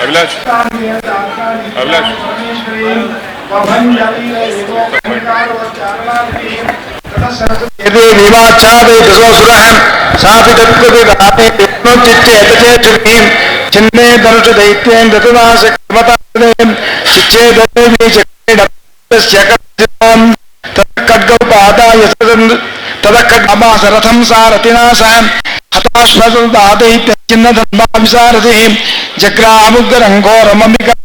अभिलाष अभिलाष छिन्ने धनुष दैत्येन दतनाश शिक्षे खड्गौपादाय तदखड्गमासरथं सारथिनाश हताश्वदादैत्यचिन्न धर्माभिसारथिः जग्रामुग्ररङ्घोरममिकं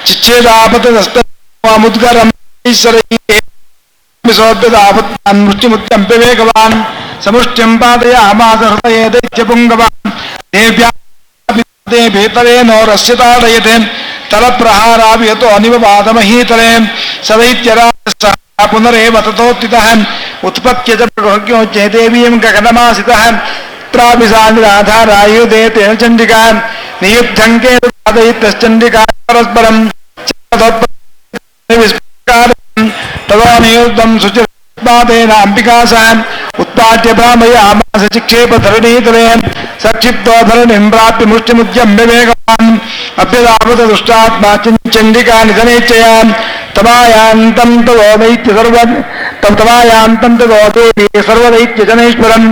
चिच्छेदापतस्तमुद्गरं मृत्युमुत्यम्प्य वेगवान् समुष्टिं पादयामास हृदये दैत्यपुङ्गवान् देव्याभिते भेतरेनो रस्यताडयते तलप्रहाराभियतो अनिवपादमहीतले सदैत्यराजः पुनरेव ततोत्थितः उत्पत्य च प्रगृह्यो चेदेवीं गगनमासितः प्राभिसानिराधारायुधे तेन चण्डिका नियुद्धं केतुपादयित्यश्चण्डिका परस्परं तदानियुद्धं सुचिरपादेन अम्बिकासः उत्पाट्य भ्रामयामास चिक्षेपधरणीतले सक्षिप्तो धरणिं प्राप्य मुष्टिमुद्यम्य वेगवान् अभ्यदापत दुष्टात्मा चण्डिका निधनेच्छया तमायान्तं तदोदैत्य सर्व तमायान्तं तदोदेवी सर्वदैत्यजनेश्वरं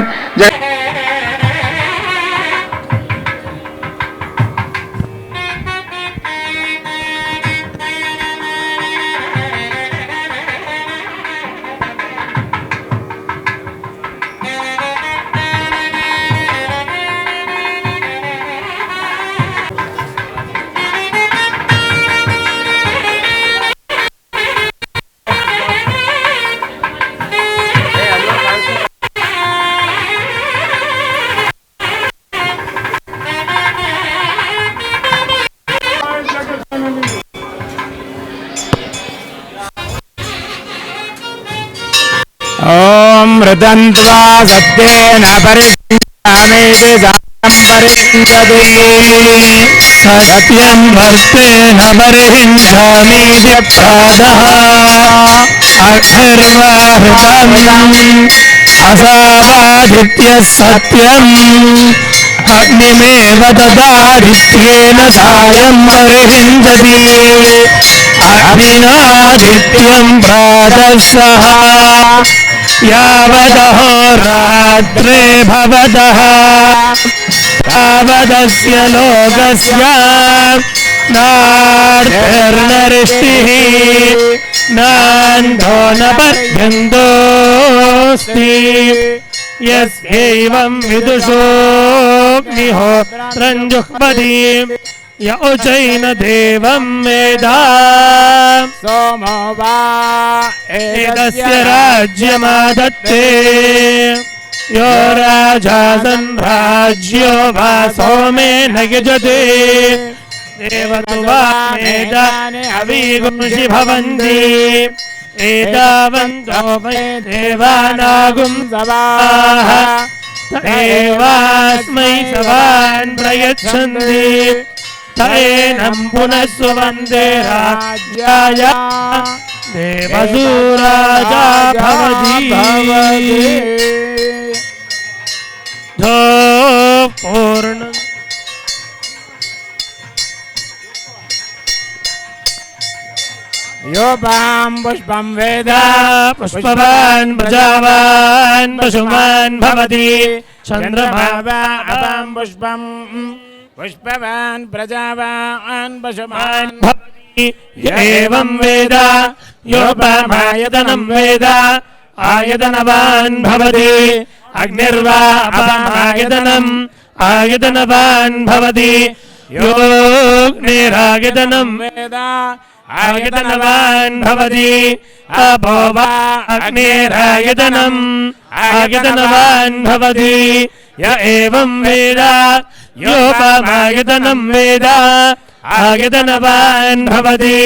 ओम मृदन्त्वा सत्येन परिष्ठामेति जातं परिहिंसति सत्यं भर्तेन परिहिंसामीति प्रादः अग्निर्वाहृतम् असावादित्यः सत्यम् अग्निमेव तदादित्येन सायं परिहिंसति अग्निनादित्यं प्रातः यावदहोरात्रे भवतः तावदस्य लोकस्य नार्तिर्नरिष्टिः नान्धो न पर्यन्तोऽस्ति यस्यैवं विदुषोऽग्निहोत्रं जुह्वति य उचैन देवं वेद सोमो वा एतस्य राज्यमादत्ते यो राजा संराज्यो वा सोमेन यजते देवतु वा मेदाने अविगुंसि भवन्ति एतावन्तो वै देवानागुं सवाः तदेवास्मै सवान् प्रयच्छन्ति तैनं पुनः सुवन्दे राज्याय देवसूराजा भवति पूर्ण योपां पुष्पं वेद पुष्पवान् प्रजावान् पशुमान् भवति चन्द्रमा वा अपां पुष्पं पुष्पवान् प्रजावान् पशुमान् भवति एवं वेद योपामायतनं वेद आयतनवान् भवति अग्निर्वा अपामायतनम् आयतनवान् भवति योऽग्निरायतनं वेद आयतनवान् भवति अपो वा अग्निरायतनम् आयतनवान् भवति य एवं वेद योपमायतनं वेद आयतनवान् भवति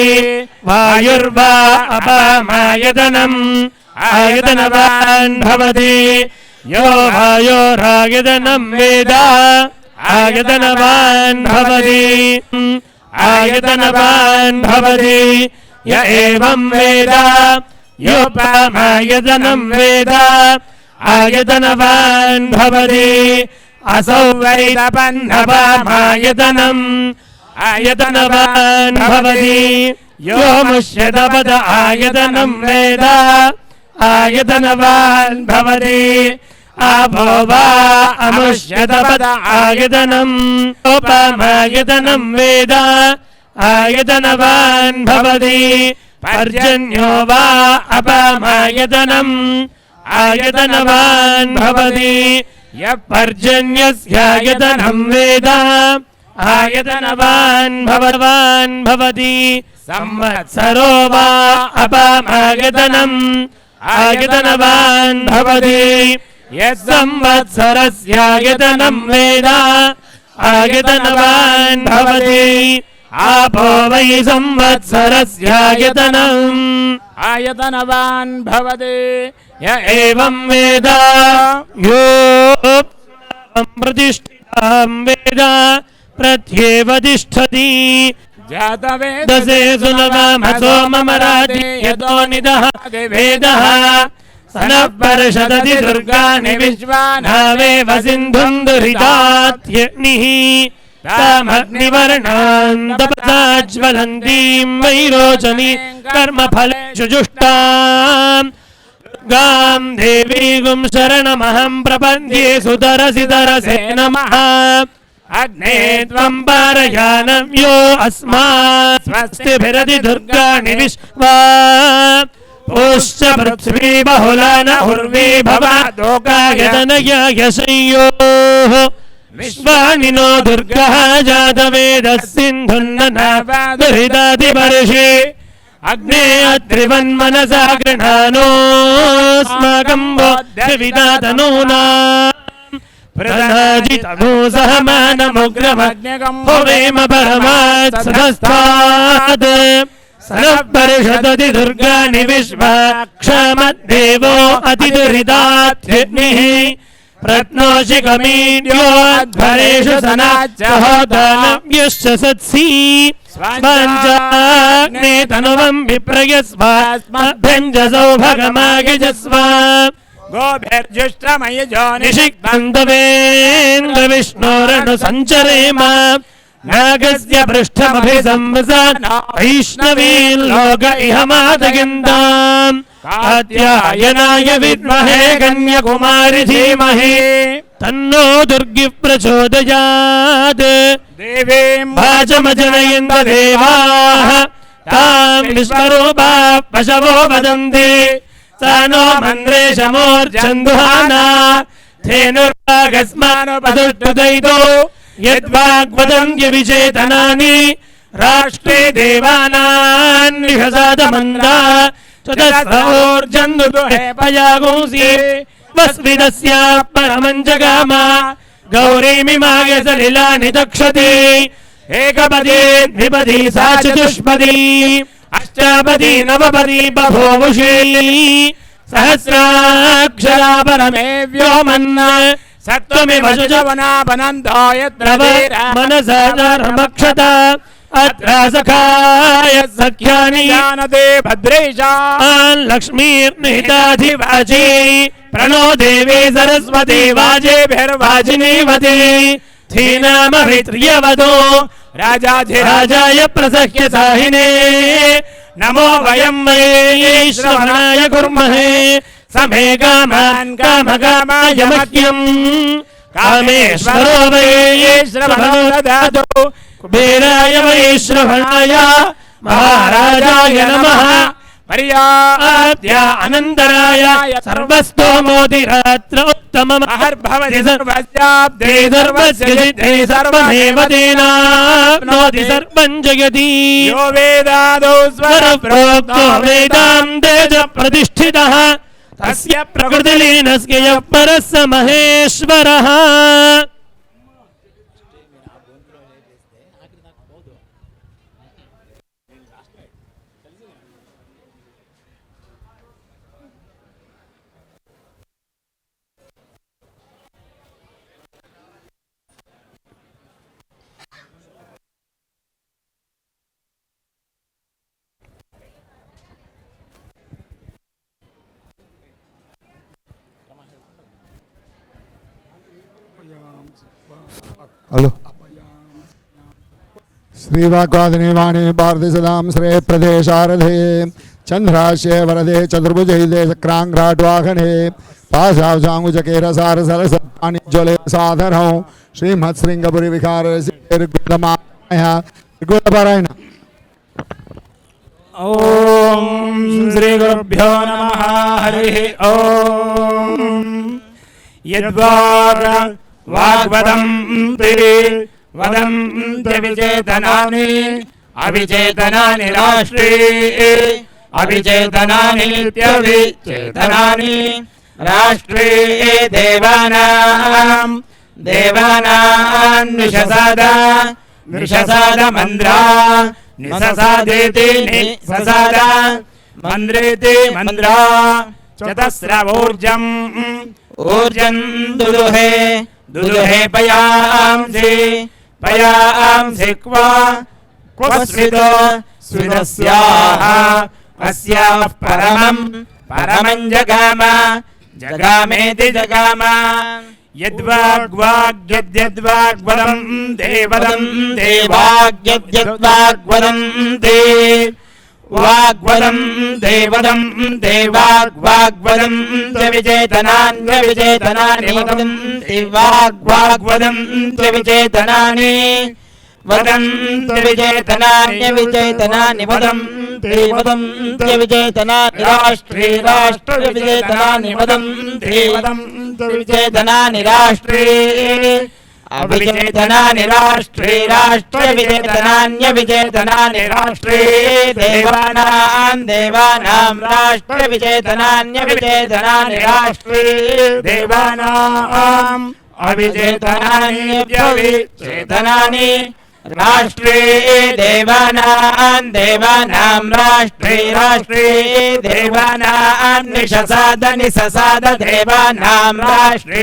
वायुर्वा अपामायतनम् आयतनवान् भवति यो वायोरायतनं वेद आयतनवान् भवति आयतनवान् भवति य एवं वेद योपमायतनं वेद आयतनवान् भवति असौ वैतपन्नपामायतनम् आयतनवान् भवति यो मुष्यतपद आयतनम् वेद आयतनवान् भवति आपो वा अमुष्यतपद आयतनम् उपमायतनम् वेद आयतनवान् भवति पर्जन्यो वा अपमायतनम् आयतनवान् भवति यः पर्जन्यस्यायतनम् वेद आयतनवान् भवति संवत्सरो वा अपमायतनम् आयतनवान् भवति यः संवत्सरस्यायतनम् वेद आयतनवान् भवति आपो वै संवत्सरस्यायतनम् आयतनवान् भवति य एवं वेद यो प्रतिष्ठितां वेद प्रत्येव तिष्ठति जातवेदसे सुनवामसो मम राजे यतो निदः वेदः सनः पर्षदति दुर्गाणि विश्वानावेव सिन्धुम् दुरितात्यग्निः तामग्निवर्णान् तपसाज्वलन्तीम् वैरोचनी कर्मफलेषु जुष्टाम् दुर्गाम् देवीगुं शरणमहम् प्रपद्ये सुतरसि तरसे नमः अग्ने त्वम् पारयानम् यो अस्मात् स्वस्तिभिरति दुर्गाणि विश्वा पुश्च पृथ्वी बहुला न उर्वी भवादोकायतनयाय संयोः विश्वानि नो दुर्गः जातवेदः सिन्धुन्ननावादुरितादिपर्षि अग्ने अत्रिवन्मनसा गृह्णानोऽस्माकम् बोध्यविदातनूना प्रदाजितमो सहमानमुग्रमग्न्यकम् भवेम परमात् सदस्तात् सनः पर्षदति दुर्गाणि विश्वा क्षमद्देवो अतिदुरितात्यग्निः प्रत्नोषिकमीड्योऽध्वरेषु सनाच्चहोदानव्यश्च सत्सी स्वाञ्चाग्ने तनुवम् विप्रयस्वास्मभ्यञ्जसौ भगमागिजस्व गोभिर्जुष्टमयजो निषिक्तन्तवेन्द्रविष्णोरनु सञ्चरेम नागस्य पृष्ठमभिसंवसान् वैष्णवीन् लोक इह मातगिन्दाम् कात्यायनाय विद्महे कन्याकुमारि धीमहि तन्नो दुर्गिः प्रचोदयात् देवीं वाचमजनयन्त देवाः ताम् विश्वरूपाः पशवो वदन्ति सा नो मन्द्रेशमूर्च्छन्दुहाना धेनुर्वागस्मानुपदुष्टुदैतो यद्वाग्वदन्त्य विचेतनानि राष्ट्रे देवानान् निषसादमन्दा चतस्रऊर्जन्दुहे पयागुंसि वस्विदस्या परमं जगाम गौरीमिमाय सलिलानि तक्षति एकपदी द्विपदी सा चतुष्पदी अष्टापदी नवपदी बभूवुषी सहस्राक्षरा परमे व्योमन् सत्त्वमिव शुचवनापनन्तो यत्र मनसा धर्मक्षत अत्र सखाय सख्यानि जानते भद्रेशान् लक्ष्मीर्निहिताधिवाची प्रणो देवी सरस्वती वाजेभिर्वाजिनीवती धीनामभित्र्यवतो राजाधिराजाय प्रसह्य साहिने नमो वयं वै श्रवणाय कुर्महे समे कामान् कामकामाय मह्यम् कामेश्वरो वै श्रवणो ददातु कुबेराय वै श्रवणाय महाराजाय नमः पर्याप्त्य अनन्तराय सर्वस्तोमोतिरात्र उत्तममहर्भवति सर्वस्याब्धे सर्वस्य सिद्धे सर्वमेव तेनाप्नोति सर्वं जयति यो वेदादौ स्वरप्रोक्तो वेदान्ते च प्रतिष्ठितः तस्य प्रकृतिलीनस्य यः परः स महेश्वरः हेलो श्रीवाग्वादिनी वाणी भारती सदां श्रेय प्रदेशारधे चंद्राश्य वरदे चतुर्भुजे चक्रांग्राट्वाहने पाशांगुचके रसार सरसपाणि ज्वले साधरौ श्रीमत्सृंगपुरी विकार ऋग्वेदपारायण ओम श्री गुरुभ्यो नमः हरिः ओम वाग्वदन्ति वदन्ति विचेतनानि अविचेतनानि राष्ट्रे अविचेतनानि इत्यविचेतनानि राष्ट्रे देवानां निशसाद मन्द्रा निससादेति निससाद मन्द्रेति मन्द्रा चतस्रवोर्जम् ऊर्जं दुदुहे पयांसि क्वस्विदो स्विदस्याः अस्याः परमं जगामेति जगाम यद्वाग्वाग्यद्वाग्वदं देवाग्यद्वाग्वदन्ते वाग्वदं देवाग्वाग्वदन्ते विचेतनान्यविचेतनानि वदन्ति वाग्वाग्वदन्ते विचेतनानि वदन्ति विचेतनान्यविचेतनानि वदन्ति विचेतनानि राष्ट्रे विचेतनानि वदन्ति विचेतनानि राष्ट्रे अविचेतनानि राष्ट्रे विचेतनान्यविचेतनानि राष्ट्रे देवानां राष्ट्रे विचेतनान्यविचेतनानि राष्ट्रे देवानां अविचेतनान्यविचेतनानि राष्ट्रे देवानां राष्ट्रे देवानां निससाद देवानां राष्ट्रे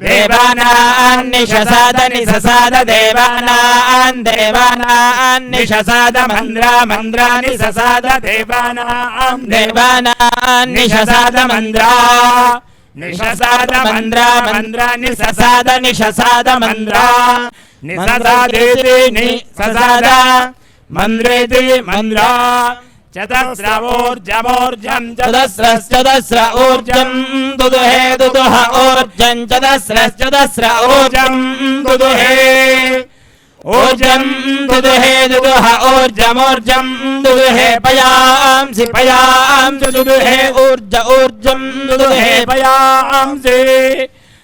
देवानां निससाद निससाद देवानां निससाद मन्द्रा निससाद देवानां निससाद मन्द्रा निससाद मन्द्रा निससाद मन्द्रा निससादेति निससाद मन्द्रेति मन्द्रा चतस्रवोर्जं चतस्र ऊर्जं दुदुहे ऊर्जं चतस्र ऊर्जं दुदुहे ऊर्जं दुदुहे ऊर्जं दुदुहे पयांसि दुदुहे ऊर्जं दुदुहे पयांसि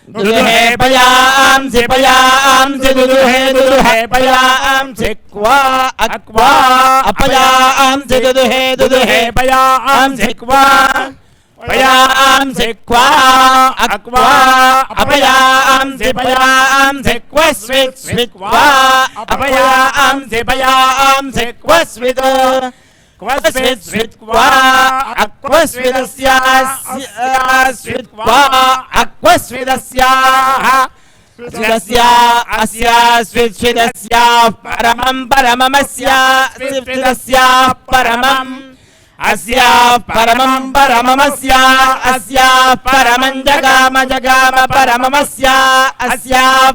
दुदुहे पयांसि दुदुहे पयांसि क्वा अपयांसि दुदुहे पयांसि क्वा पयांसि क्वा अपयांसि क्वस्वित् क्वा अपयांसि क्वस्वित् अक्वस्विदस्याः अस्याः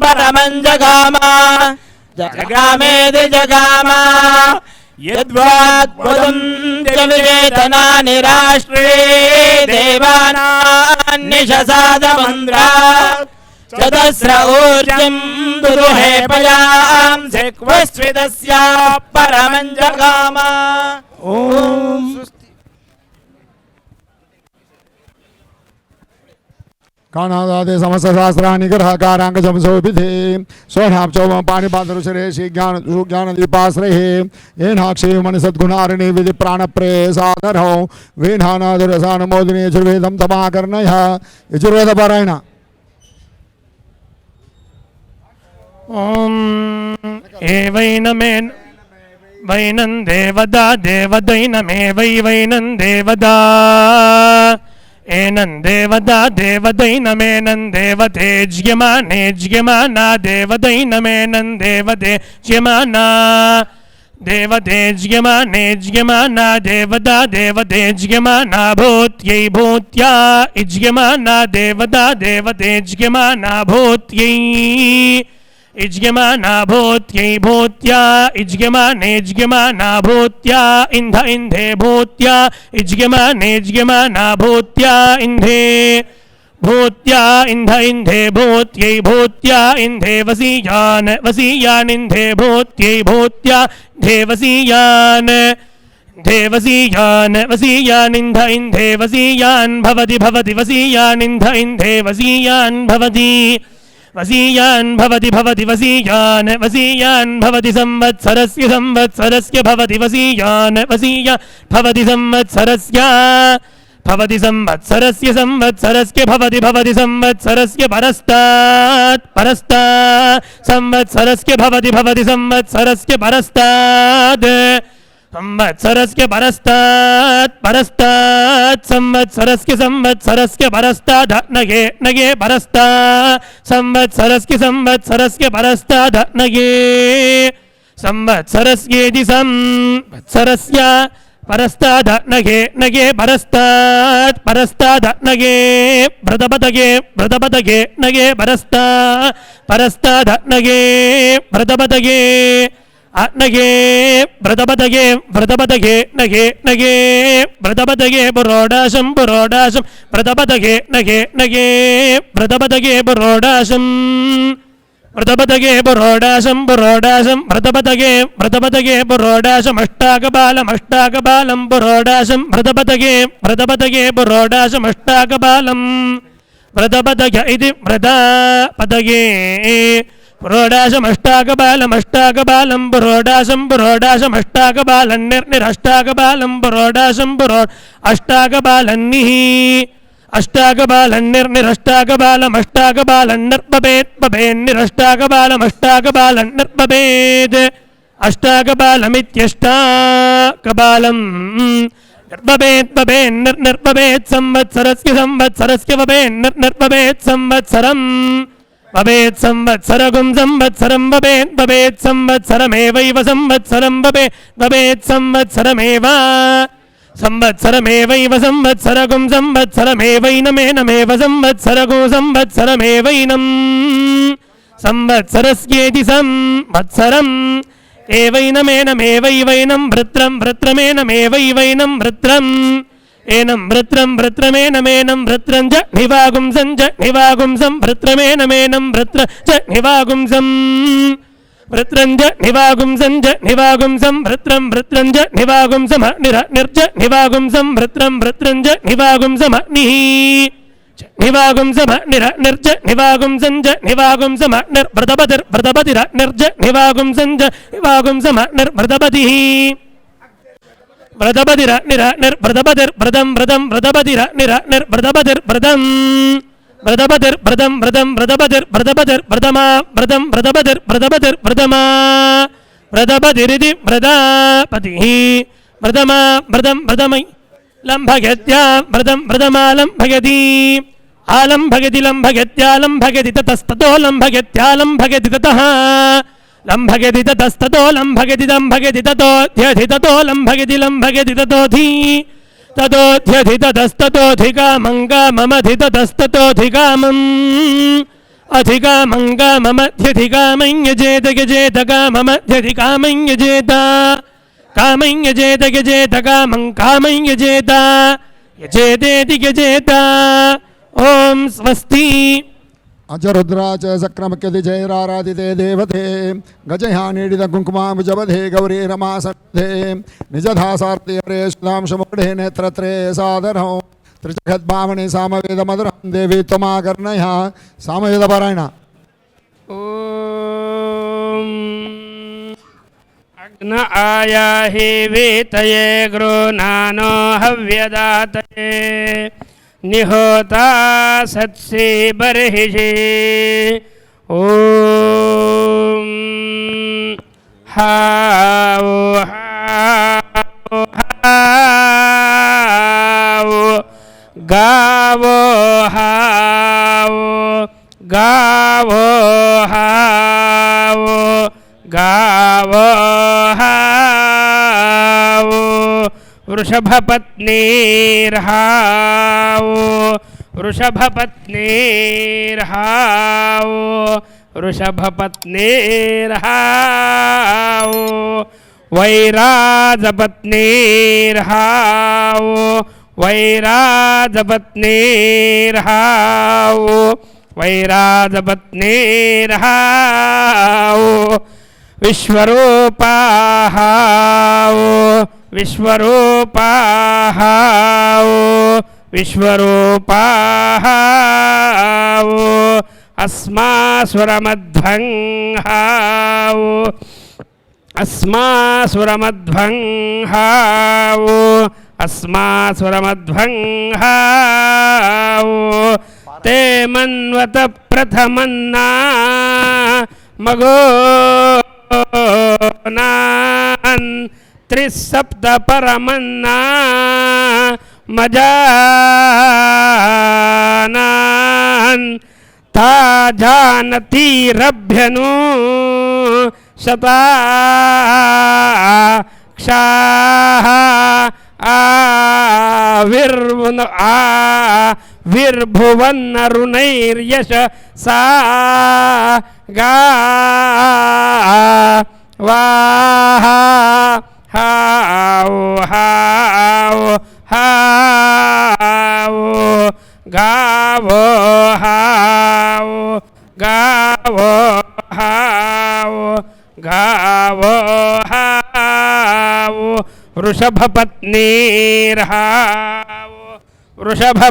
परमं जगाम जगामेति जगाम यद्वाग्वदन्ति विचेतनानि राष्ट्रे देवानां निससाद मन्द्रा चतस्र ऊर्जं दुदुहे पयांसि क्वस्विदस्याः परमं जगाम ओम कानादादे समस्त शास्त्राणि ग्रहकारांक जमसोभिधे स्वनाम चौम पाणिपादरुशरे श्री ज्ञान दीपाश्रये येनाक्षे मन सद्गुणारिणी विधि प्राण प्रेय साधरौ वीणानादुरसान मोदिनी यजुर्वेदं तमाकर्णय यजुर्वेद पारायण ओम एवैनमेन वैनं देवदा देवदैनमे वैनं देवदा एनं देवदा देवदैनमेनं देवतेज्यमानेज्यमाना देवदैनमेनं देवतेज्यमाना देवतेज्यमानेज्यमाना देवता देवतेज्यमाना भूत्यै भूत्या इज्यमाना देवता देवतेज्यमाना भूत्यै इज्यमाना भूत्यै भूत्या इज्यमानेज्यमाना भूत्या इंध इंधे भूत्या इज्यमानेज्यमाना भूत्या इंधे भूत्या इंध इंधे भूत्यै भूत्या इंधे वसीयान वसीयान इंधे भूत्यै भूत्या इंधे वसीयान देवसीयान वसीयान इंध इंधे वसीयान भवति भवति वसीयान इंध इंधे वसीयान भवति वसीयान भवति भवति वसीयान वसीयान भवति संवत्सरस्य संवत्सरस्य भवति वसीयान वसीया भवति संवत्सरस्य भवति संवत्सरस्य संवत्सरस्य भवति भवति संवत्सरस्य परस्तात् परस्तात् संवत्सरस्य भवति भवति संवत्सरस्य परस्तात् संवत्सरस्य परस्तात् परस्तात् संवत्सरस्य संवत्सरस्य परस्तात् नगे नगे परस्तात् संवत्सरस्य संवत्सरस्य परस्तात् नगे संवत्सरस्येति संवत्सरस्य परस्ताद नगे नगे परस्तात् परस्ताद नगे व्रतपदगे व्रतपदगे नगे परस्ताद नगे व्रतपदगे नगे व्रतपदगे व्रतपदगे नगे नगे व्रतपदगे पुरोडाशं पुरोडाशं व्रतपदगे नगे नगे व्रतपदगे पुरोडाशं व्रतपदगे पुरोडाशं पुरोडाशं व्रतपदगे व्रतपदगे पुरोडाशम् अष्टाकपालम् अष्टाकपालं पुरोडाशं व्रतपदगे व्रतपदगे पुरोडाशम् अष्टाकपालं व्रतपदग इति व्रतपदगे पुरोडाशम् अष्टाकपालम् अष्टाकपालं पुरोडाशं पुरोडाशम् अष्टाकपालं निर्निरष्टाकपालं पुरोडाशं पुरो अष्टाकपालन्निः अष्टाकपालन्निर्निरष्टाकपालम् अष्टाकपालन्निर्पपेत् पपेन्निरष्टाकपालम् अष्टाकपालन्निर्पपेत् अष्टाकपालमित्यष्टाकपालम् निर्पपेत् पपेन्निर्निर्पपेत् संवत्सरस्य संवत्सरस्य पपेन्निर्निर्पपेत् संवत्सरम् पपेत् संवत्सरगुं संवत्सरं पपेत् पपेत् संवत्सरमेवैव संवत्सरं पपेत् पपेत् संवत्सरमेव संवत्सरमेवैव संवत्सरगुं संवत्सरमेवैनमेनमेव संवत्सरगो संवत्सरमेवैनम् संवत्सरस्येति संवत्सरम् एवैनमेनमेवैवैनं वृत्रं वृत्रमेनमेवैवैनं वृत्रम् एनं वृत्रं वृत्रमेनमेनं वृत्रं च निवागुंसं च निवागुंसं वृत्रमेनमेनं वृत्र च निवागुंसम् वृत्रं च निवागुंसं च निवागुंसं वृत्रं वृत्रं च निवागुंसम निर्ज निवागुंसं वृत्रं वृत्रं च निवागुंसमग्निः निवागुंसम निर्ज निवागुंसं च निवागुंसम निर्व्रतपतिर्व्रतपतिर निर्ज निवागुंसं च निवागुंसम निर्व्रतपतिः व्रतपतिर निर्व्रतपतिर्व्रतं व्रतं व्रतपतिर निर्व्रतपतिर्व्रतं व्रतपतिर्व्रतं व्रतं व्रतपतिर्व्रतपतिर्व्रतमा व्रतं व्रतपतिर्व्रतपतिर्व्रतमा व्रतपतिरिति व्रतपतिः व्रतमा व्रतं व्रतमै लम्भगत्या व्रतं व्रतमालं भगति आलं भगति लम्भगत्यालं भगति ततस्ततो लम्भगत्यालं भगति ततः लम्भगति ततस्ततो लम्भगति लम्भगति ततोऽध्यधि ततो लम्भगति लम्भगति ततोऽधि ततोऽध्यधि ततस्ततोऽधिकामङ्गाममधि ततस्ततोऽधिकामम् अधिकामङ्गाममध्यधिकामं यजेत यजेत काममध्यधिकामं यजेत कामं यजेत यजेत कामं कामं यजेत यजेतेति यजेत ओम स्वस्ति अजरुद्राच सक्रमक्यति जैराराधिते देवते गजयानीडित कुङ्कुमाम्बुजबधे गौरी रमासन्धे निजधासार्ति हरे श्लांशमूढे नेत्रत्रे सादरौ त्रिजगद्भावने सामवेदमधुरं देवी त्वमाकर्णय सामवेदपारायण अग्न आयाहि वीतये गृह्णानो हव्यदातये निहोता सत्सि बर्हिषि ॐ हाव हाव हाव गावो हाव गावो हाव गावो हावो वृषभपत्नीर्हावो वृषभपत्नीर्हावो वृषभपत्नीर्हावो वैराजपत्नीर्हावो वैराजपत्नीर्हावो वैराजपत्नीर्हावो विश्वरूपाहावो विश्वरूपाहावो विश्वरूपाहावो अस्मासुरमध्वंहावो अस्मासुरमध्वंहावो अस्मासुरमध्वंहावो ते मन्वत प्रथमन्ना मगो नान् त्रिसप्त परमन्ना मजानान् ता जानतीरभ्यनु शता क्षाः आविर्भुवन्नरुणैर्यश सा गा वाः हाओ हाओ हाओ गावो हाओ गावो हाओ गावो हाओ वृषभपत्नीर्हावो वृषभपत्नीर्हावो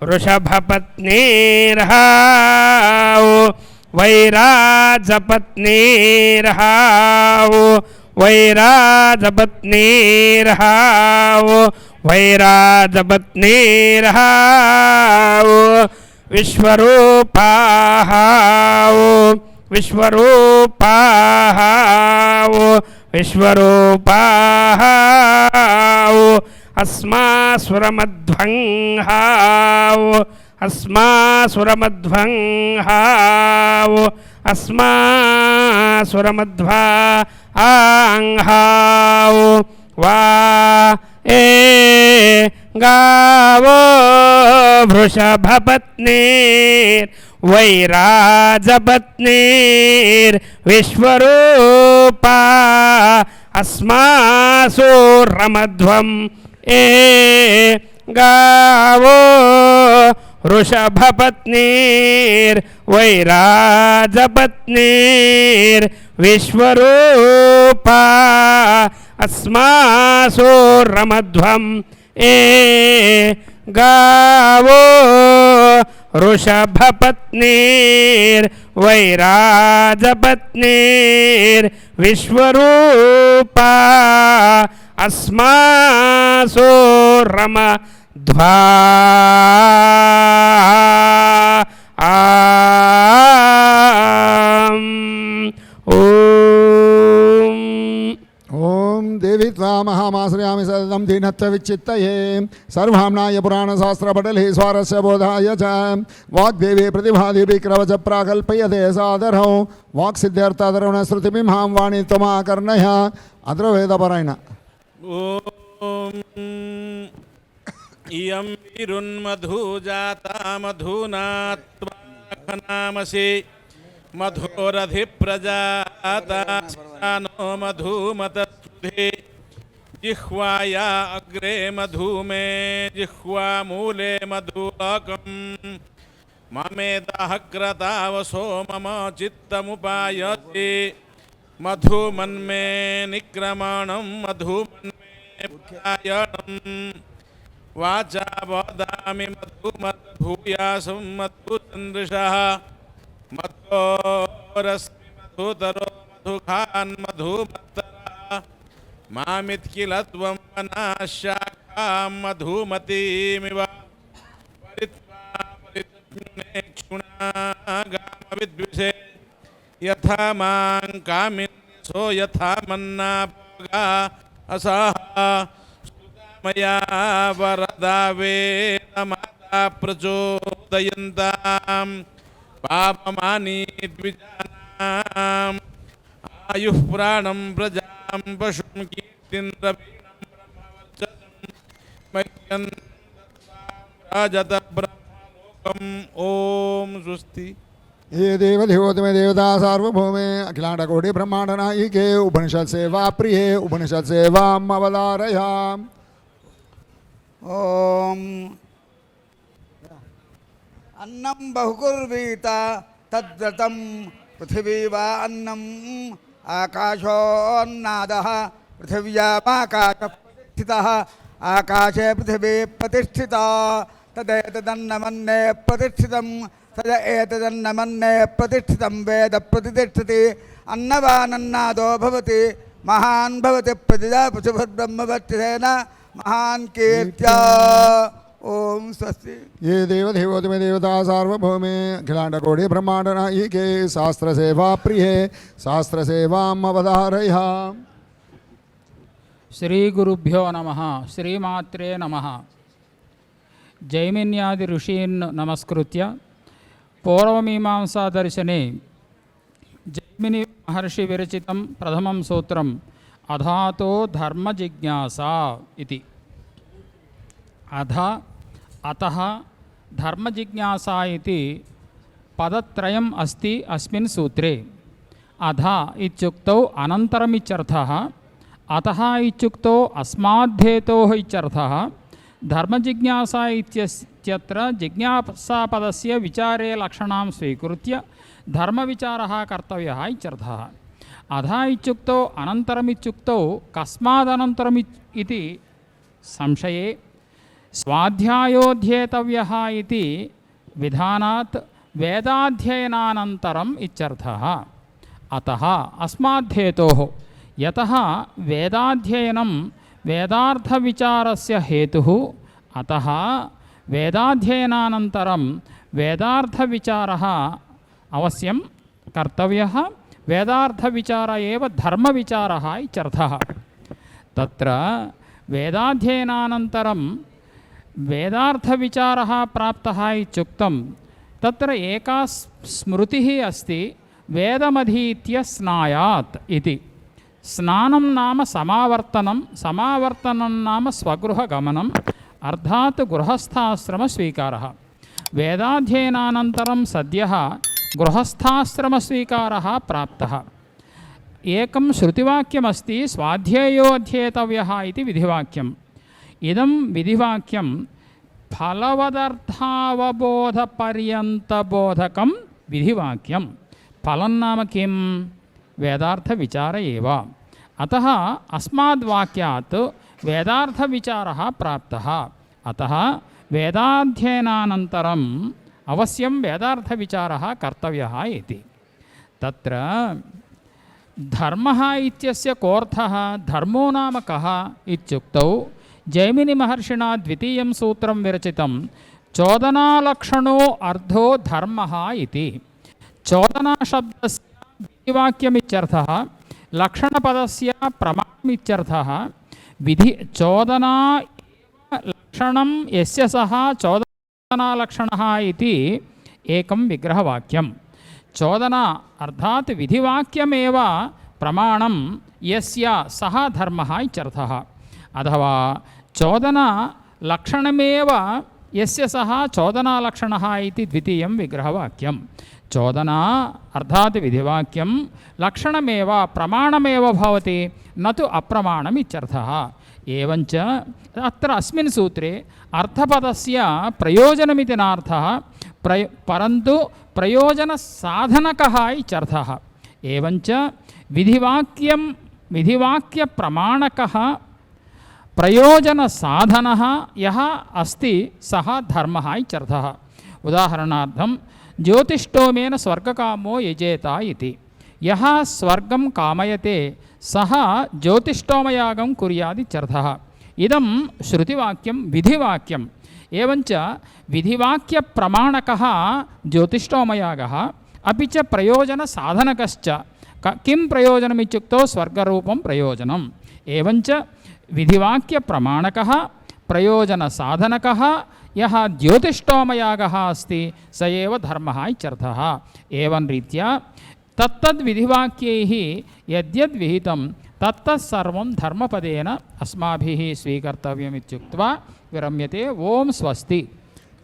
वृषभपत्नीर्हावो वैराजपत्नीर्हावो वैराजपत्नीर्हावो वैराजपत्नीर्हावो विश्वरूपाहावो विश्वरूपाहावो विश्वरूपाहावो अस्मासुरमध्वंहावो अस्मासुरमध्वंहावो अस्मासुरमध्वा आंहावो वा ए गावो वृषभपत्नीर् वैराजपत्नीर्विश्वरूपा अस्मासुरमध्वम् ए गावो वृषभपत्नीर्वैराजपत्नीर्विश्वरूपा अस्मासुरमध्वम् ए गावो वृषभपत्नीर्वैराजपत्नीर्विश्वरूपा अस्मासुरमध्वा ओम देवी त्वां महामाश्रयामि सततं दीनत्वविच्चित्तये सर्वभाम्नाय पुराणशास्त्रपटले स्वारस्य बोधाय च वाग्देवी प्रतिभादेवी क्रवच प्राकल्पयते सादरौ वाक्सिद्ध्यर्थादरवण श्रुतिमिमां वाणी त्वमाकर्णय अद्रवेदपरायण ओम इयं विरुन्मधुजाता मधुनात्वाखनामसि मधुरधिप्रजाता नो मधुमतस्तुधे जिह्वाया अग्रे मधुमे जिह्वामूले मधुलकम् ममेदः क्रतावसो मम चित्तमुपायते मधुमन्मे निक्रमणं मधुमन्मे पुरायणम् वाचा वदामि मधुमद्भूयासं मधुसन्दृशः मधोरस्मि मधुतरो मधुखान् मधुमत्तरः मामित्किल त्वं वनाशाखां मधुमतीमिव परित्वा परितज्ञुनेक्षुणागामविद्विषे यथा मां कामिन्सो यथा मन्नापगा असः मया वरदा वेदमाता प्रचोदयन्ताम् पापमानी द्विजानाम् आयुः प्राणं प्रजां पशुं कीर्तिं रवीणं ब्रह्मवर्चसं मह्यं राजत ब्रह्मलोकम् ॐ स्वस्ति। ये देवदेवोतमे देवता सार्वभौमे अखिलांड कोटि ब्रह्मांड नायिके उपनिषद सेवा प्रिये उपनिषद सेवाम् अवतारयाम्। ओम अन्नं बहुकुर्वीत तद्व्रतं पृथिवी वा अन्नम् आकाशोन्नादः पृथिव्यामाकाशः प्रतिष्ठितः आकाशे पृथिवी प्रतिष्ठिता तदेतदन्नमन्ये प्रतिष्ठितं तद एतदन्नमन्ये प्रतिष्ठितं वेद प्रतिष्ठति अन्नवानन्नादो भवति महान् भवति प्रतिजा पशुभद्ब्रह्मवत्सेन महान् कीर्त्या ओम स्वस्ति। ये देवदेवोतमे देवता सार्वभौमे अखिलांड कोटि ब्रह्मांड नायिके शास्त्र सेवा प्रिये शास्त्र सेवाम् अवतारयाम्। శ్రీ గురుభ్యో నమః శ్రీమాత్రే నమః జైమిన్యాది ఋషీన్ నమస్కృత్య పూర్వమీమాంసాదర్శనే జైమిని మహర్షి విరచితం ప్రథమం సూత్రం అధాతో ధర్మ జిజ్ఞాస ఇది అధ అతః ధర్మ జిజ్ఞాస ఇది పదత్రయం అస్తి అస్మిన్ సూత్రే అధ ఇత్యుక్తౌ అనంతరమిత్యర్థః అతః ఇత్యుక్తో అస్మాద్ధేతోః ఇత్యర్థః ధర్మజిజ్ఞాసా ఇత్యత్ర జిజ్ఞాసాపదస్య విచారే లక్షణాం స్వీకృత్య ధర్మవిచారः కర్తవ్యः ఇత్యర్థः। అధా ఇత్యుక్తో అనంతరమిత్యుక్తౌ కస్మాదనంతరం ఇతి సంశయే స్వాధ్యాయోధ్యేతవ్యः ఇతి విధానాత్ వేదాధ్యయనానంతరం ఇత్యర్థः। అతః అస్మాద్ధేతోః యతః వేదాధ్యయనం వేదార్థవిచారస్య హేతుః అతః వేదాధ్యయనానంతరం వేదార్థవిచారः అవశ్యం కర్తవ్యः వేదార్థవిచార ఏవ ధర్మవిచారः ఇత్యర్థः। తత్ర వేదాధ్యయనానంతరం వేదార్థవిచారः ప్రాప్తः ఇత్యుక్తం తత్ర ఏకా స్మృతిः అస్తి వేదమధీత్య స్నాయాత్ ఇది। స్నానం నామ సమావర్తనం సమావర్తనం నామ స్వగృహగమనం అర్థాత్ గృహస్థాశ్రమ స్వీకారः। వేదాధ్యయనానంతరం సద్యः గృహస్థాశ్రమస్వీకారः ప్రాప్తः। ఏకం శృతివాక్యమస్తి స్వాధ్యేయోధ్యేతవ్యः ఇది విధివాక్యం। ఇదం విధివాక్యం ఫలవదర్థావబోధపర్యంతబోధకం విధివాక్యం। ఫలం నామ కిం వేదార్థవిచార ఏవ। అతః అస్మాద్వాక్యాత్ వేదార్థవిచారः ప్రాప్తः। అతః వేదాధ్యయనానంతరం అవశ్యం వేదార్థవిచారः కర్తవ్యः ఇతి। తత్ర ధర్మः ఇత్యస్య కోర్థः ధర్మో నామ కः ఇత్యుక్తౌ జైమిని మహర్షిణా ద్వితీయం సూత్రం విరచితం చోదనాలక్షణో అర్థో ధర్మः ఇతి। చోదనా శబ్దస్య విధివాక్యమిత్యర్థः లక్షణపదస్య ప్రమాణమిత్యర్థः। విధి చోదనా లక్షణం యస్య సహ చోదనాలక్షణः ఇతి ఏకం విగ్రహవాక్యం। చోదన అర్థాత్ విధివాక్యమేవ ప్రమాణం యస్య సహ ధర్మः ఇత్యర్థः। అథవా చోదన లక్షణమేవ యస్య సహ చోదనాలక్షణः ఇతి ద్వితీయం విగ్రహవాక్యం। చోదనా అర్థాత్ విధివాక్యం లక్షణమేవ ప్రమాణమేవ భవతి నతు అప్రమాణం ఇత్యర్థः। ఏవంచ అత్ర అస్మిన్ సూత్రే అర్థపదస్య ప్రయోజనమితి నార్థः పరంతు ప్రయోజన సాధనకः ఇత్యర్థः। ఏవంచ విధివాక్య ప్రమాణకः ప్రయోజన సాధనः యః అస్తి సహ ధర్మः ఇత్యర్థः। ఉదాహరణార్థం జ్యోతిష్టోమేన స్వర్గకామో యజేత ఇతి। యః స్వర్గం కామయతే సహ జ్యోతిష్టోమయాగం కుర్యాదిత్యర్థः। ఇదం శృతివాక్యం విధివాక్యం। ఏవంచ విధివాక్య ప్రమాణకः జ్యోతిష్టోమయాగः అపి చ ప్రయోజన సాధనకశ్చ। కిం ప్రయోజనమిత్యుక్తో స్వర్గరూపం ప్రయోజనం। ఏవంచ విధివాక్య ప్రమాణకः ప్రయోజన సాధనకः यः ज्योतिष्टोमयागः अस्ति स एव धर्मः इत्यर्थः। एवं रीत्या तत्तद्विधिवाक्यैः यद्यद् विहितं तत्तत्सर्वं धर्मपदेन अस्माभिः स्वीकर्तव्यम् इत्युक्त्वा विरम्यते। ओम स्वस्ति।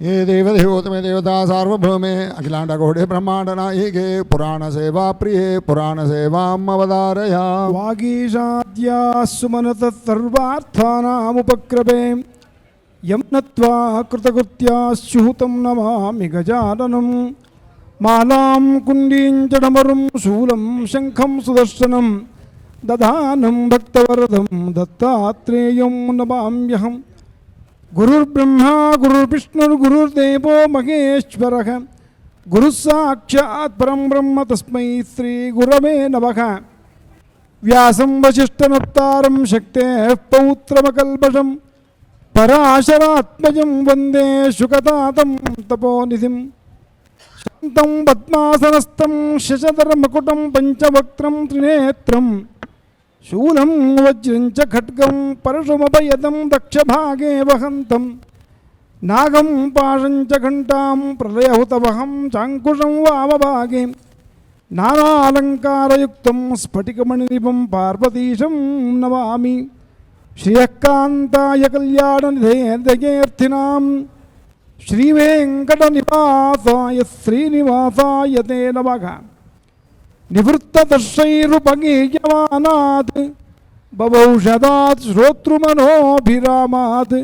ये देवदेवोतमे देवता सार्वभौमे अखिलांडकोटि ब्रह्मांडनायिके पुराण सेवा प्रिये पुराण सेवाम् अवधारय। वागीशाद्याः सुमनतः यं नत्वा कृतकृत्याश्चूतं नमामि गजाननं। मालां कुण्डीं च डमरुं शूलं शङ्खं सुदर्शनं दधानं भक्तवरदं दत्तात्रेयं नमाम्यहम्। गुरुर्ब्रह्मा गुरुर्विष्णुर्गुरुर्देवो महेश्वरः गुरुः साक्षात् परं ब्रह्म तस्मै श्रीगुरवे नमः। व्यासं वसिष्ठनप्तारं शक्तेः पौत्रमकल्मषं पराशरात्मजं वन्दे शुकतातं तपोनिधिं। शान्तं पद्मासनस्थं शशधरमकुटं पञ्चवक्त्रं त्रिनेत्रं शूलं वज्रं च खड्गं परशुमभयदं दक्षभागे वहन्तं नागं पाशं च घण्टां प्रलयहुतवहं चाङ्कुशं वामभागे नानालङ्कारयुक्तं स्फटिकमणिनिभं पार्वतीशं नमामि। श्रियःकान्ताय कल्याणनिधेर्दयेऽर्थिनां श्रीवेङ्कटनिवासाय श्रीनिवासाय ते नमः। निवृत्तदर्शैरुपगीयमानात् बभौषधात् श्रोतृमनोभिरामात्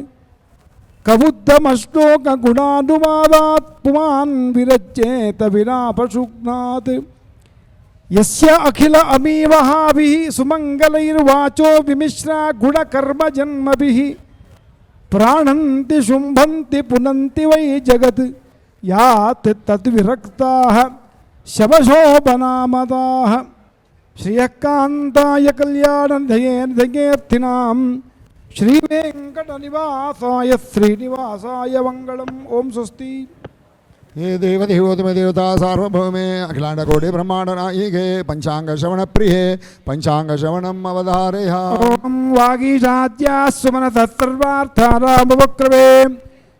कबुद्धमश्लोकगुणानुवादात् पुमान् विरज्येत विलापशुग्नात्। यस्य अखिल अमीवहाभिः सुमङ्गलैर्वाचो विमिश्रा गुणकर्मजन्मभिः प्राणन्ति शुम्भन्ति पुनन्ति वै जगत् यात् तद्विरक्ताः शवशोभनामदाः। श्रियःकान्ताय कल्याणनिधयेऽर्थिनां श्रीवेङ्कटनिवासाय श्रीनिवासाय मङ्गलम्। ओम स्वस्ति। ये देवदेवोतमे देवता सार्वभौमे अखिलांडकोटि ब्रह्मांडनायिके पंचांग प्रिये पंचांगश्रवणम् अवधारय। ओम वागीशाद्याः सुमनतः सर्वार्थानामुपक्रमे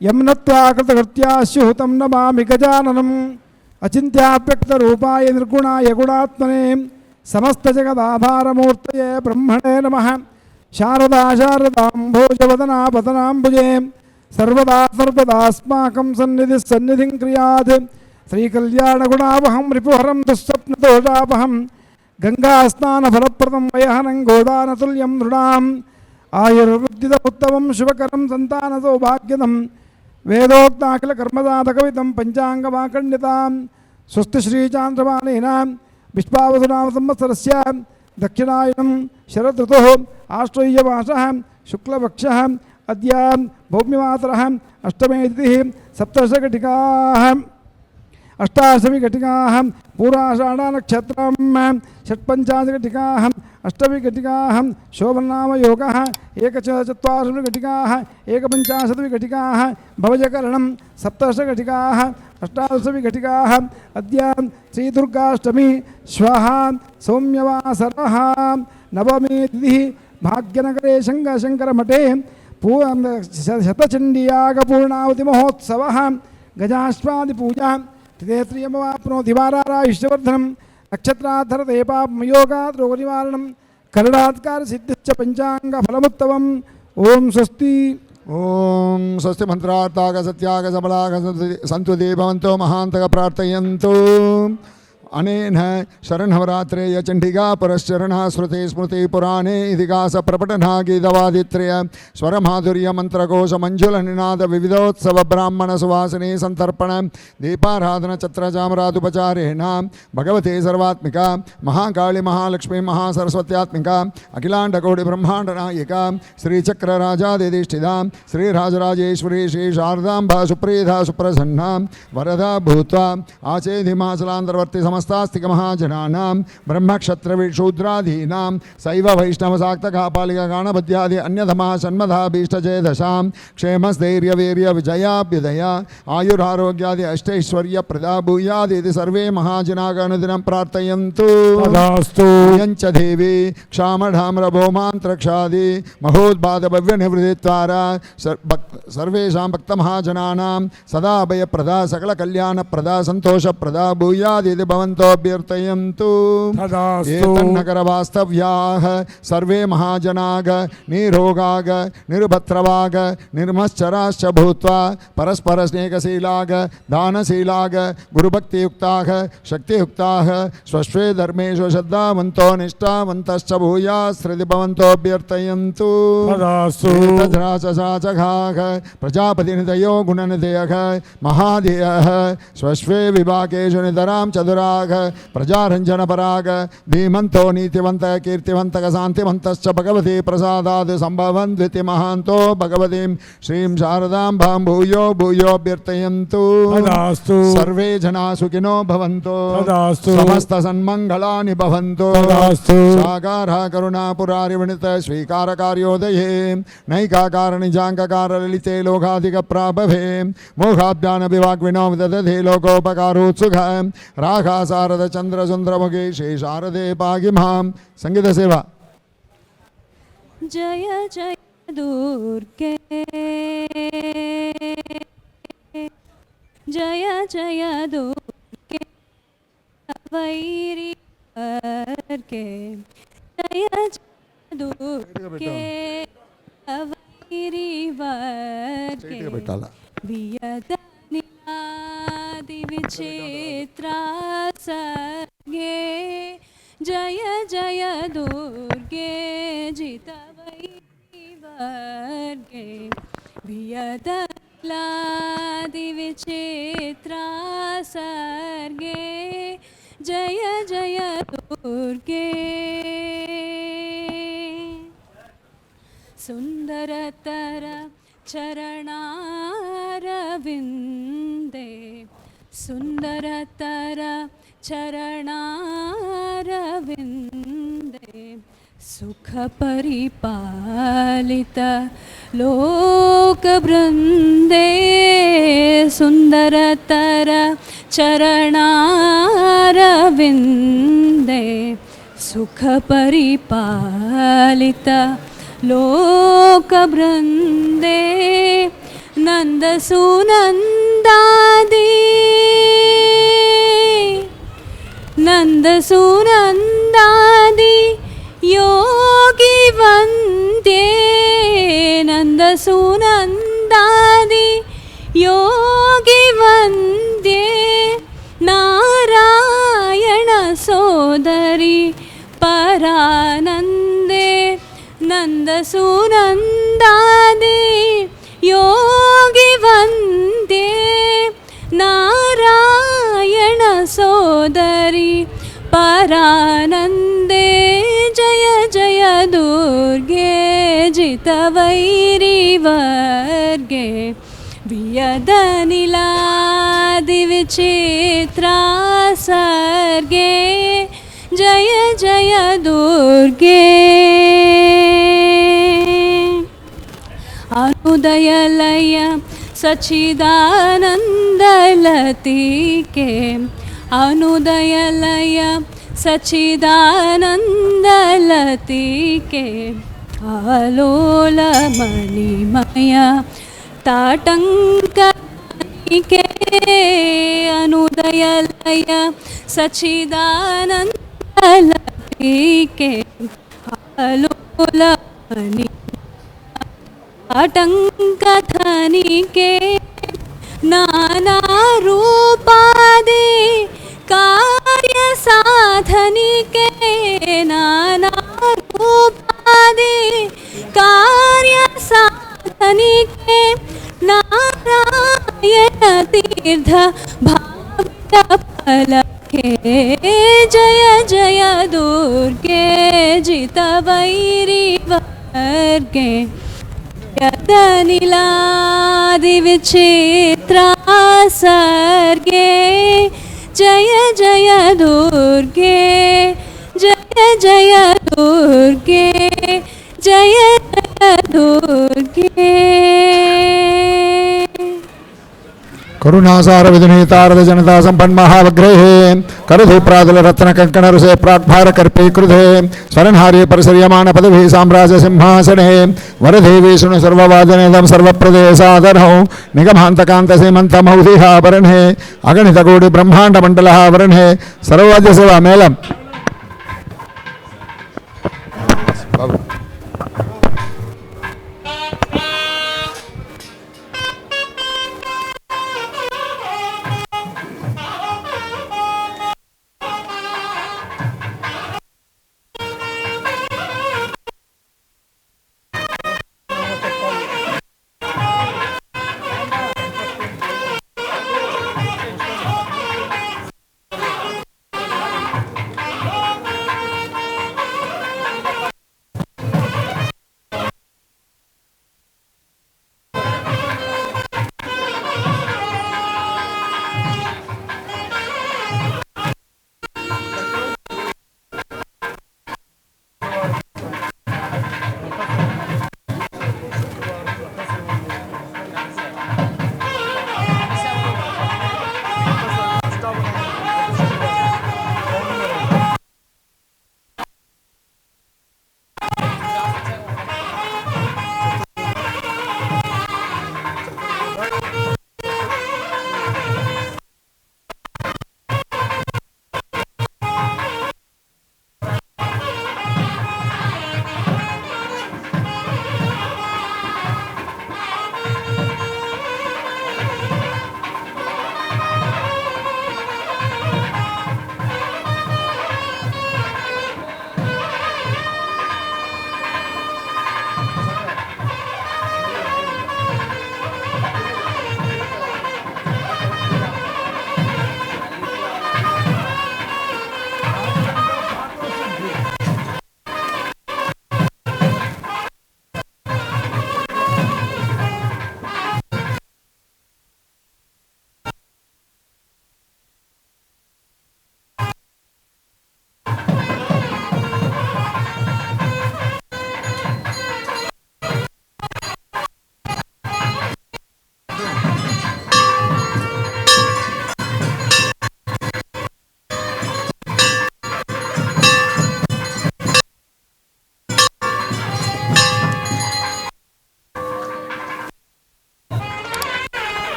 यं नत्वा कृतकृत्याश्चूतं नमामि गजाननम्। अचिन्त्याप्यक्तरूपाय निर्गुणाय गुणात्मने समस्तजगदाधारमूर्तये ब्रह्मणे नमः। शारदा शारदाम्भोजवदना वदनाम्बुजे सर्वदा सर्वदास्माकं सन्निधिः सन्निधिं क्रियात्। श्रीकल्याणगुणावहं रिपुहरं दुःस्वप्नदोषापहं गङ्गास्नानफलप्रदं वयहनं गोदानतुल्यं नृणाम्। आयुर्वृद्धिदमुत्तमं शुभकरं सन्तानसौभाग्यदं वेदोक्ताखिलकर्मसाधकविदं पञ्चाङ्गमाकण्डितां। स्वस्ति श्रीचान्द्रमानेन विश्वावसुनाम संवत्सरस्य दक्षिणायनं शरदृतुः आश्वयुजमासः शुक्लपक्षः अद्य भौम्यमातरः अष्टमे तिथिः सप्तदशघटिकाः अष्टादशघटिकाः पूर्वाषाढनक्षत्रं षट्पञ्चाशघटिकाः अष्टविघटिकाः शोभनामयोगः एकचत्वारिंशद्घटिकाः एकपञ्चाशद्घटिकाः भवजकरणं सप्तदशघटिकाः अष्टादशघटिकाः अद्य श्रीदुर्गाष्टमी श्वः सौम्यवासरः नवमी तिथिः भाग्यनगरे शङ्करमठे शतचण्डीयागपूर्णावतिमहोत्सवः गजाश्वादिपूजा तिथेत्रियमवाप्नोति वारारायुष्यवर्धनं नक्षत्राधरदेपापमयोगात् रोगनिवारणं करणात्कारसिद्धिश्च पञ्चाङ्गफलमुत्तमम्। ओम स्वस्ति। ओम स्वस्ति मंत्रार्थाग सत्याग सबलाग सन्तु देववन्तो महान्तक प्रार्थयन्तु। अनेन शरणवरात्रेय चंडिका परश्चरणः स्मृति स्मृति पुराणे इतिहास प्रपठना गीतवादित्रय स्वरमाधुर्य मंत्रकोश मंजुल निनाद विविधोत्सव ब्राह्मण सुवासिनी संतर्पण दीपाराधन छत्रचामरादुपचारेण भगवते सर्वात्मिका महाकाली महालक्ष्मी महासरस्वत्यात्मिका अखिलांडकोटि ब्रह्मांड नायिका श्रीचक्र राजादिधिष्ठिता श्रीराजराजेश्वरी श्री शारदांबा सुप्रीता सुप्रसन्ना वरदा भूत्वा आचेधि मासलांतर्वर्ती समस्त समस्तास्तिक महाजनानां ब्रह्मक्षत्रविशूद्रादीनां सैव वैष्णवशाक्तकापालिकागणपत्यादि अन्यतमः सन्मधाभीष्टचेदशां क्षेमस्थैर्यवीर्य विजयाभ्युदया आयुरारोग्यादि अष्टैश्वर्य प्रदा भूयादिति सर्वे महाजनागणदिनं प्रार्थयन्तु। तदास्तु। यञ्च देवी क्षामढाम्रभौमान्त्रक्षादि महोद्बाधभव्यनिवृत्तिद्वारा सर्वेषां भक्तमहाजनानां सदा अभयप्रदा सकलकल्याणप्रदा सन्तोषप्रदा भूयादिति भवन्तोऽभ्यर्थयन्तु। एतन्नगरवास्तव्याः सर्वे महाजनाग निरोगाग निरुपत्रवाग निर्मश्चराश्च भूत्वा परस्परस्नेहशीलाग दानशीलाग गुरुभक्तियुक्ताः शक्तियुक्ताः स्वस्वे धर्मेषु श्रद्धावन्तो निष्ठावन्तश्च भूयास्त्रिति भवन्तोऽभ्यर्थयन्तु। तद्राचसाचघाः प्रजापतिनिधयो गुणनिधयः महाधियः स्वस्वे विभागेषु नितरां चतुराः प्रजारञ्जनपराग धीमन्तो नीतिवन्तः कीर्तिवन्तः शान्तिवन्तश्च भगवती प्रसादात् सम्भवन् द्वितीयमहान्तो भगवतीं श्रीं शारदां भां भूयो भूयोऽभ्यर्थयन्तु। सर्वे जना सुखिनो भवन्तु। समस्तसन्मङ्गलानि भवन्तु। साकारः करुणापुरारिवणित स्वीकारकार्योदये नैकाकारणिजाङ्गकारललिते लोकाधिकप्राभवे मोहाभ्यानभिवाग्विनो विदधे लोकोपकारोत्सुख राघासारदचन्द्रसुन्दरमुखे श्रीशारदे पाहि मां। संगीत सेवा। जय जय दुर्गे जय जय दुर्गे वैरी वर्गे जय जय दुर्गे वैरी वर्गे वियदनिलादि विचित्रा सर्गे जय जय दुर्गे जितवैरी वर्गे वियदनिलादि विचित्रा सर्गे जय जय दुर्गे सुंदरतर चरणारविंदे सुंदरतर चरणारविंदे सुख परिपालित लोकवृंदे सुंदरतर चरणारविंदे सुख परिपालित लोकवृंदे नंद सुनंदादि नंद सुनंदादि योगी वंदे नंद सुनंदादि योगी वंदे नारायण सोदरी परानंदे नंद सुनंदादि योगी वंदे नारायण सोदरी परानंदे जय जय दुर्गे जितवैरी वर्गे वियदनिलादि विचित्रा सर्गे जय जय दुर्गे अनुदयलय सच्चिदानन्दलतिके अनुदयलय सच्चिदानन्दलतिके आलोलमणिमय ताटङ्कनिके अनुदयलय सच्चिदानन्दलतिके आलोलमणि आटंकथनिके नाना रूपादि कार्य साधनिके नाना रूपादि कार्य साधनिके नारायण तीर्थ भाग्य फलके जय जय दुर्गे जितवैरी वर्गे यदनिलादि विचित्रा सर्गे जय जय दुर्गे जय जय दुर्गे जय जय दुर्गे करुणासार विधुनीतारद जनता संपन्न महावग्रहे करधूप्रादल रत्न कंकण रसे प्राक्भार कर्पे कृधे स्वरन्हार्य परिसर्यमान पदवी साम्राज्य सिंहासने वरदेवी सुन सर्ववादनेदम सर्वप्रदे सादरौ निगमांतकांत सीमंत मौदिहावरणे अगणित कोटि ब्रह्मांड मंडलहावरणे सर्ववाद्य सेवा मेलम